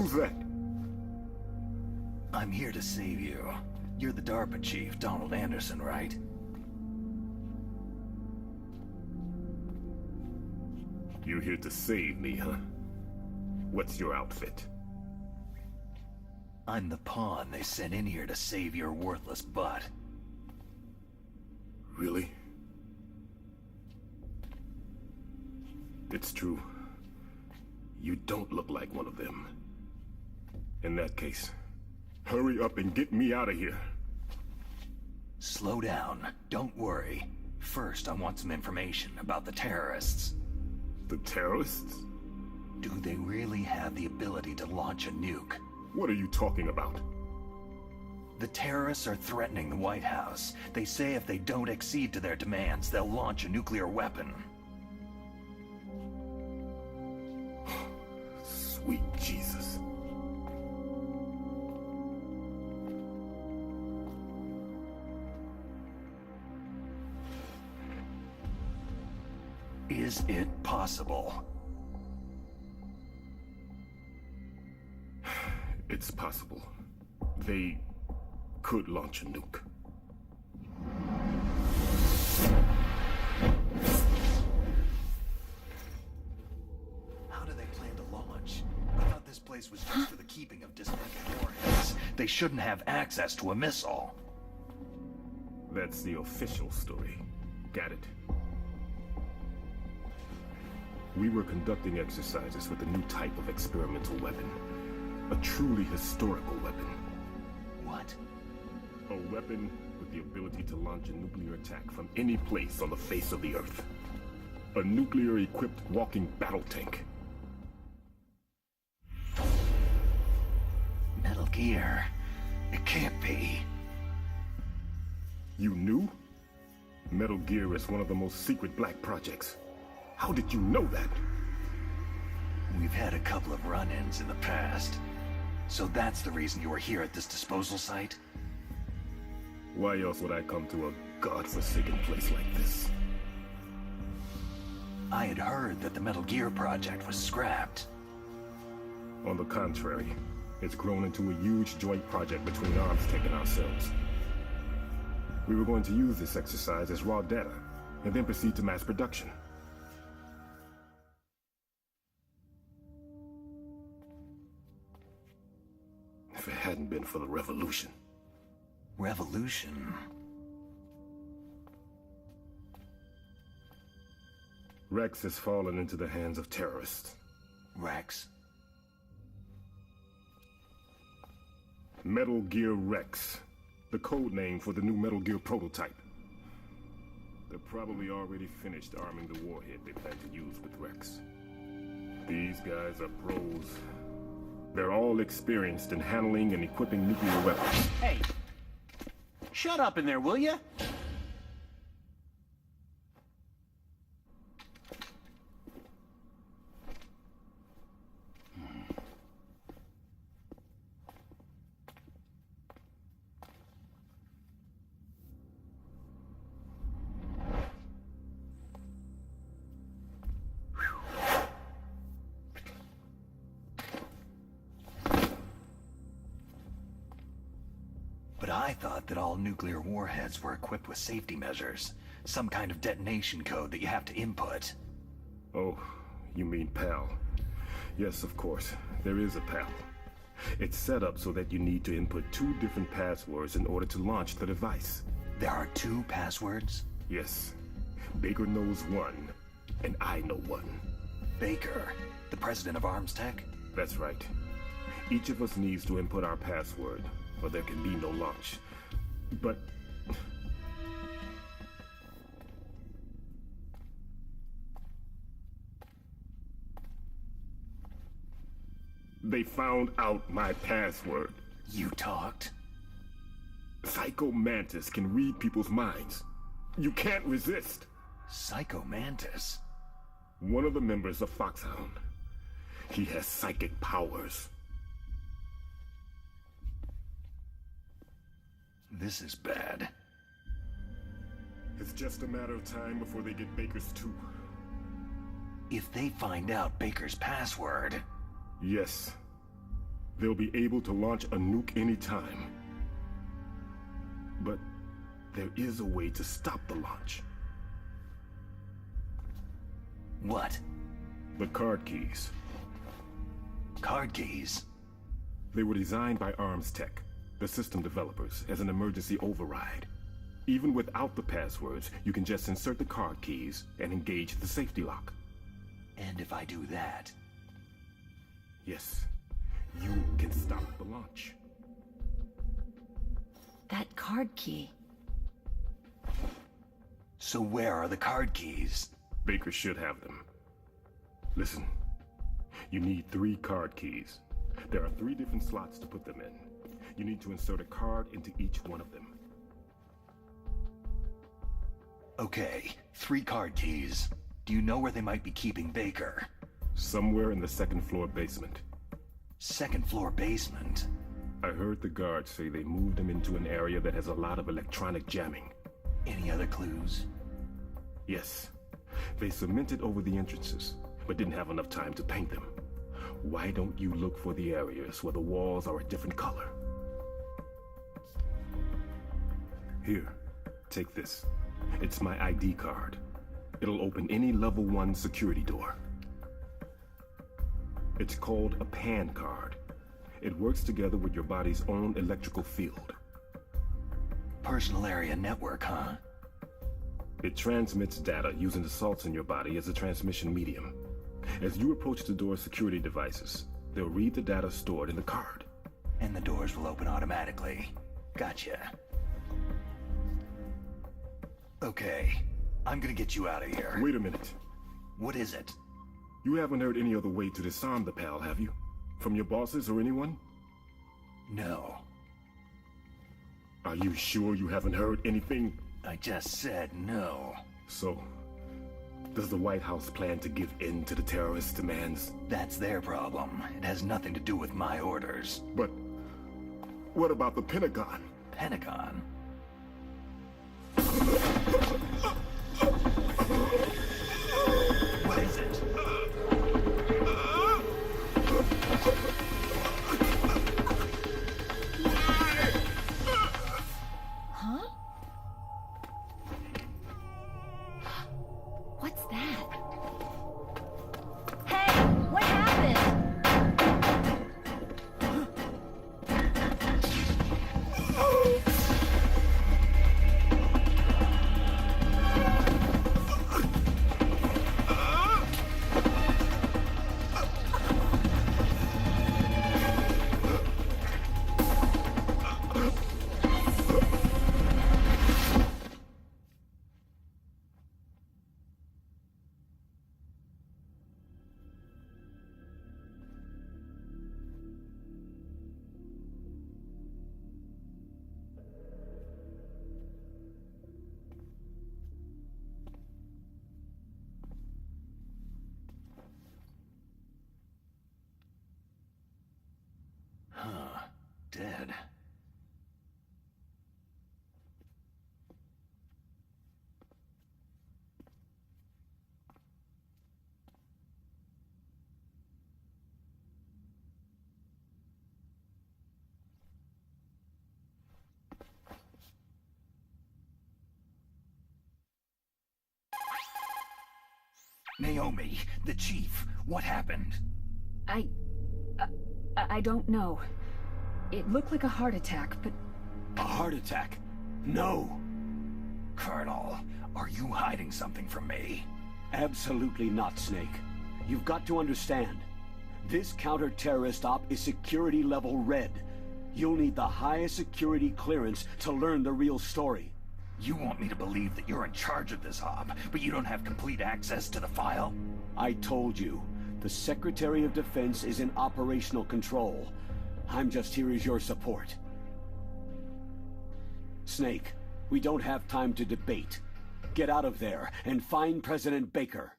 Who's that? I'm here to save you. You're the Darpa chief, Donald Anderson, right? You're here to save me, huh? What's your outfit? I'm the pawn they sent in here to save your worthless butt. Really? It's true. You don't look like one of them. In that case, hurry up and get me out of here. Slow down. Don't worry. First, I want some information about the terrorists. The terrorists? Do they really have the ability to launch a nuke? What are you talking about? The terrorists are threatening the White House. They say if they don't accede to their demands, they'll launch a nuclear weapon. Sweet Jesus. Is it possible? It's possible. They could launch a nuke. How do they plan to launch? I thought this place was just for the keeping of dismantled warheads. They shouldn't have access to a missile. That's the official story. Got it. We were conducting exercises with a new type of experimental weapon. A truly historical weapon. What? A weapon with the ability to launch a nuclear attack from any place on the face of the Earth. A nuclear-equipped walking battle tank. Metal Gear. It can't be. You knew? Metal Gear is one of the most secret black projects. How did you know that? We've had a couple of run-ins in the past. So that's the reason you were here at this disposal site? Why else would I come to a godforsaken place like this? I had heard that the Metal Gear project was scrapped. On the contrary, it's grown into a huge joint project between Arms-Tech and ourselves. We were going to use this exercise as raw data, and then proceed to mass production. If it hadn't been for the revolution. Revolution? Rex has fallen into the hands of terrorists. Rex? Metal Gear Rex. The code name for the new Metal Gear prototype. They're probably already finished arming the warhead they plan to use with Rex. These guys are pros. They're all experienced in handling and equipping nuclear weapons. Hey! Shut up in there, will ya? But I thought that all nuclear warheads were equipped with safety measures. Some kind of detonation code that you have to input. Oh, you mean PAL. Yes, of course. There is a PAL. It's set up so that you need to input 2 different passwords in order to launch the device. There are 2 passwords? Yes. Baker knows one, and I know one. Baker, the president of Arms-Tech? That's right. Each of us needs to input our password, or there can be no launch. But... they found out my password. You talked? Psycho Mantis can read people's minds. You can't resist. Psycho Mantis? One of the members of Fox Hound. He has psychic powers. This is bad. It's just a matter of time before they get Baker's too. If they find out Baker's password... Yes. They'll be able to launch a nuke anytime. But there is a way to stop the launch. What? The card keys. Card keys? They were designed by Arms Tech, the system developers, as an emergency override. Even without the passwords, you can just insert the card keys and engage the safety lock. And if I do that? Yes, you can stop the launch. That card key. So where are the card keys? Baker should have them. Listen, you need 3 card keys. There are 3 different slots to put them in. You need to insert a card into each one of them. Okay, 3 card keys. Do you know where they might be keeping Baker? Somewhere in the 2nd floor basement. 2nd floor basement? I heard the guards say they moved him into an area that has a lot of electronic jamming. Any other clues? Yes. They cemented over the entrances, but didn't have enough time to paint them. Why don't you look for the areas where the walls are a different color? Here, take this. It's my ID card. It'll open any level 1 security door. It's called a PAN card. It works together with your body's own electrical field. Personal area network, huh? It transmits data using the salts in your body as a transmission medium. As you approach the door's security devices, they'll read the data stored in the card. And the doors will open automatically. Gotcha. Okay, I'm gonna get you out of here. Wait a minute. What is it? You haven't heard any other way to disarm the PAL, have you? From your bosses or anyone? No. Are you sure you haven't heard anything? I just said no. So, does the White House plan to give in to the terrorists' demands? That's their problem. It has nothing to do with my orders. But what about the Pentagon? Pentagon? What is it? Huh? What's that? Hey, what happened? Dead. Naomi, the chief, what happened? I don't know. It looked like a heart attack, but... A heart attack? No! Colonel, are you hiding something from me? Absolutely not, Snake. You've got to understand. This counter-terrorist op is security level red. You'll need the highest security clearance to learn the real story. You want me to believe that you're in charge of this op, but you don't have complete access to the file? I told you. The Secretary of Defense is in operational control. I'm just here as your support. Snake, we don't have time to debate. Get out of there and find President Baker.